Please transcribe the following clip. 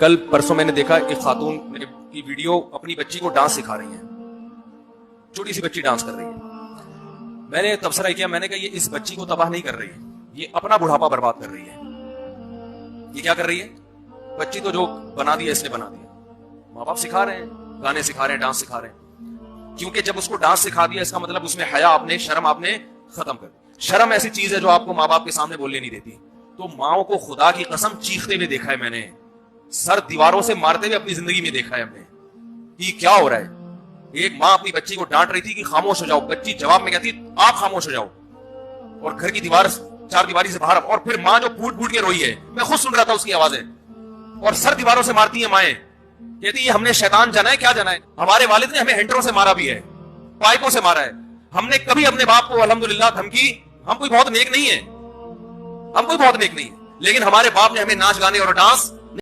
کل پرسوں میں نے دیکھا ایک خاتون کی ویڈیو اپنی بچی کو ڈانس سکھا رہی ہیں، چھوٹی سی بچی ڈانس کر رہی ہے۔ میں نے تبصرہ کیا، میں نے کہا یہ اس بچی کو تباہ نہیں کر رہی ہے، یہ اپنا بڑھاپا برباد کر رہی ہے۔ یہ کیا کر رہی ہے؟ بچی تو جو بنا دیا اس نے بنا دیا۔ ماں باپ سکھا رہے ہیں، گانے سکھا رہے ہیں، ڈانس سکھا رہے ہیں، کیونکہ جب اس کو ڈانس سکھا دیا اس کا مطلب اس میں حیا آپ نے، شرم آپ نے ختم کر دی۔ شرم ایسی چیز ہے جو آپ کو ماں باپ کے سامنے بولنے نہیں دیتی۔ تو ماؤں کو خدا کی قسم چیختے ہوئے دیکھا ہے میں نے، سر دیواروں سے مارتے ہوئے اپنی زندگی میں دیکھا ہے ہم نے کہ کیا ہو رہا ہے۔ ایک ماں اپنی بچی کو ڈانٹ رہی تھی کہ خاموش ہو جاؤ، بچی جواب میں کہتی آپ خاموش ہو جاؤ، اور گھر کی دیوار چار دیواری سے باہر، اور پھر ماں جو پھوٹ پھوٹ کے روئی ہے، میں خود سن رہا تھا اس کی آوازیں، اور سر دیواروں سے مارتی ہیں مائیں، کہتی یہ ہم نے شیطان جانا ہے، کیا جانا ہے؟ ہمارے والد نے ہمیں ہینڈروں سے مارا بھی ہے، پائپوں سے مارا ہے، ہم نے کبھی اپنے باپ کو الحمدللہ دھمکی، ہم کوئی بہت نیک نہیں ہے، ہم کوئی بہت نیک نہیں ہے، لیکن ہمارے باپ نے ہمیں ناچ گانے اور ڈانس